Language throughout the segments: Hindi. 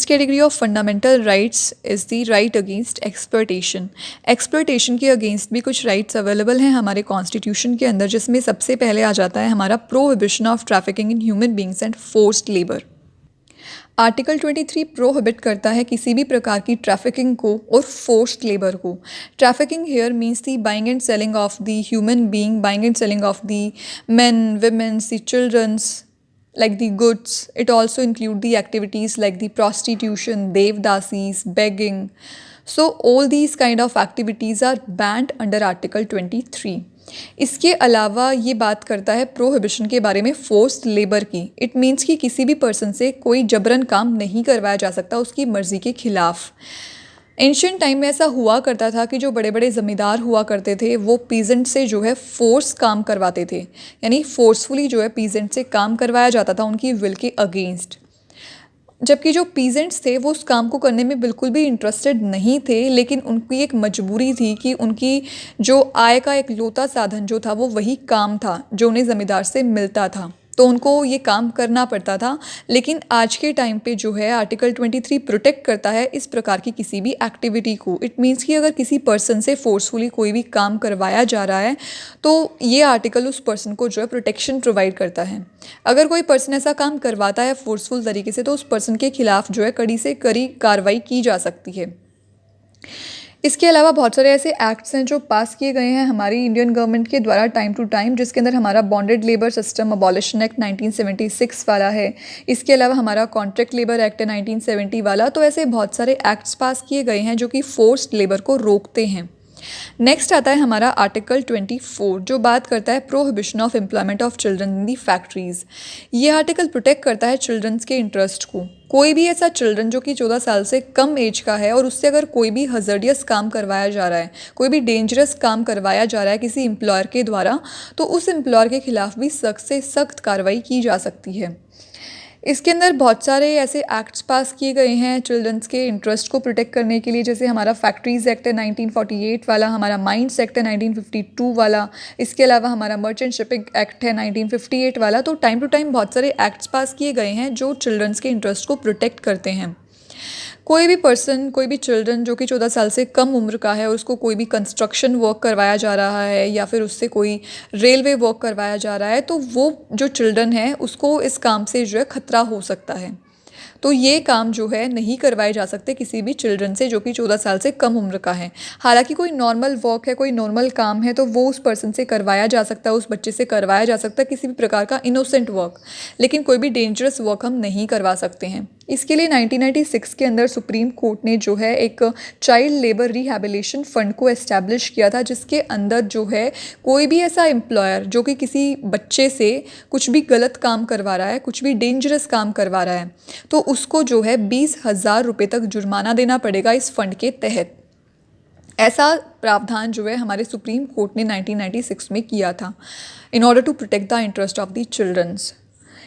Category of fundamental rights is the right against exploitation. Exploitation के अगेंस्ट भी कुछ राइट्स अवेलेबल हैं हमारे कॉन्स्टिट्यूशन के अंदर, जिसमें सबसे पहले आ जाता है हमारा prohibition of trafficking in human beings and forced labour. Article 23 prohibit करता है किसी भी प्रकार की ट्रैफिकिंग को और फोर्स्ड लेबर को। Trafficking here means the buying and selling of the human being, buying and selling of the men, women's, the children's, like the goods. It also include the activities like the prostitution, devdasis, begging. So all these kind of activities are banned under Article 23. इसके अलावा ये बात करता है प्रोहिबिशन के बारे में फोर्स्ड लेबर की। इट मीन्स कि किसी भी पर्सन से कोई जबरन काम नहीं करवाया जा सकता उसकी मर्ज़ी के खिलाफ। एंशियंट टाइम में ऐसा हुआ करता था कि जो बड़े बड़े ज़मींदार हुआ करते थे वो पीजेंट से जो है फोर्स काम करवाते थे, यानी फोर्सफुली जो है पीजेंट से काम करवाया जाता था उनकी विल के अगेंस्ट। जबकि जो पीजेंट्स थे वो उस काम को करने में बिल्कुल भी इंटरेस्टेड नहीं थे, लेकिन उनकी एक मजबूरी थी कि उनकी जो आय का एक लौता साधन जो था वो वही काम था जो उन्हें ज़मींदार से मिलता था, तो उनको ये काम करना पड़ता था। लेकिन आज के टाइम पे जो है आर्टिकल 23 प्रोटेक्ट करता है इस प्रकार की किसी भी एक्टिविटी को। इट मीन्स कि अगर किसी पर्सन से फोर्सफुली कोई भी काम करवाया जा रहा है तो ये आर्टिकल उस पर्सन को जो है प्रोटेक्शन प्रोवाइड करता है। अगर कोई पर्सन ऐसा काम करवाता है फोर्सफुल तरीके से तो उस पर्सन के खिलाफ जो है कड़ी से कड़ी कार्रवाई की जा सकती है। इसके अलावा बहुत सारे ऐसे एक्ट्स हैं जो पास किए गए हैं हमारी इंडियन गवर्नमेंट के द्वारा टाइम टू टाइम, जिसके अंदर हमारा bonded labour system abolition act 1976 वाला है। इसके अलावा हमारा कॉन्ट्रैक्ट लेबर एक्ट है 1970 वाला। तो ऐसे बहुत सारे एक्ट्स पास किए गए हैं जो कि फोर्स्ड लेबर को रोकते हैं। नेक्स्ट आता है हमारा आर्टिकल 24 जो बात करता है prohibition of employment of children in the factories. ये आर्टिकल प्रोटेक्ट करता है चिल्ड्रंस के इंटरेस्ट को। कोई भी ऐसा चिल्ड्रन जो कि 14 साल से कम एज का है और उससे अगर कोई भी हजर्डियस काम करवाया जा रहा है, कोई भी डेंजरस काम करवाया जा रहा है किसी एम्प्लॉयर के द्वारा, तो उस एम्प्लॉयर के खिलाफ भी सख्त से सख्त कार्रवाई की जा सकती है। इसके अंदर बहुत सारे ऐसे एक्ट्स पास किए गए हैं चिल्ड्रंस के इंटरेस्ट को प्रोटेक्ट करने के लिए, जैसे हमारा फैक्ट्रीज़ एक्ट है 1948 वाला, हमारा माइंस एक्ट है 1952 वाला। इसके अलावा हमारा मर्चेंट शिपिंग एक्ट है 1958 वाला। तो टाइम टू टाइम बहुत सारे एक्ट्स पास किए गए हैं जो चिल्ड्रंस के इंटरेस्ट को प्रोटेक्ट करते हैं। कोई भी पर्सन, कोई भी चिल्ड्रन जो कि 14 साल से कम उम्र का है और उसको कोई भी कंस्ट्रक्शन वर्क करवाया जा रहा है या फिर उससे कोई रेलवे वर्क करवाया जा रहा है, तो वो जो चिल्ड्रन है उसको इस काम से जो है ख़तरा हो सकता है। तो ये काम जो है नहीं करवाए जा सकते किसी भी चिल्ड्रन से जो कि 14 साल से कम उम्र का है। हालांकि कोई नॉर्मल वर्क है, कोई नॉर्मल काम है तो वो उस पर्सन से करवाया जा सकता है, उस बच्चे से करवाया जा सकता है किसी भी प्रकार का इनोसेंट वर्क, लेकिन कोई भी डेंजरस वर्क हम नहीं करवा सकते हैं। इसके लिए 1996 के अंदर सुप्रीम कोर्ट ने जो है एक चाइल्ड लेबर रिहैबिलिटेशन फंड को एस्टैब्लिश किया था, जिसके अंदर जो है कोई भी ऐसा एम्प्लॉयर जो कि किसी बच्चे से कुछ भी गलत काम करवा रहा है, कुछ भी डेंजरस काम करवा रहा है, तो उसको जो है 20,000 रुपये तक जुर्माना देना पड़ेगा इस फंड के तहत। ऐसा प्रावधान जो है हमारे सुप्रीम कोर्ट ने 1996 में किया था in order to protect the interest of the childrens.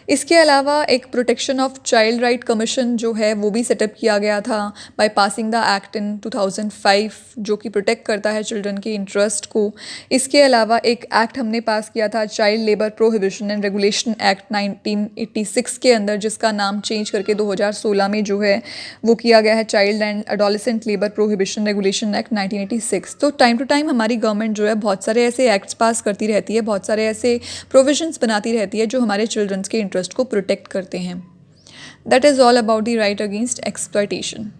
इसके अलावा एक protection of child right commission जो है वो भी सेटअप किया गया था by passing the act in 2005 जो कि प्रोटेक्ट करता है चिल्ड्रन के इंटरेस्ट को। इसके अलावा एक एक्ट हमने पास किया था child labour prohibition and regulation act 1986 के अंदर, जिसका नाम चेंज करके 2016 में जो है वो किया गया है child and adolescent labour prohibition regulation act 1986। तो टाइम टू टाइम हमारी गवर्नमेंट जो है बहुत सारे ऐसे एक्ट्स पास करती रहती है, बहुत सारे ऐसे प्रोविजंस बनाती रहती है जो हमारे चिल्ड्रंस के इंटरेस्ट को प्रोटेक्ट करते हैं। That is all about the right against exploitation.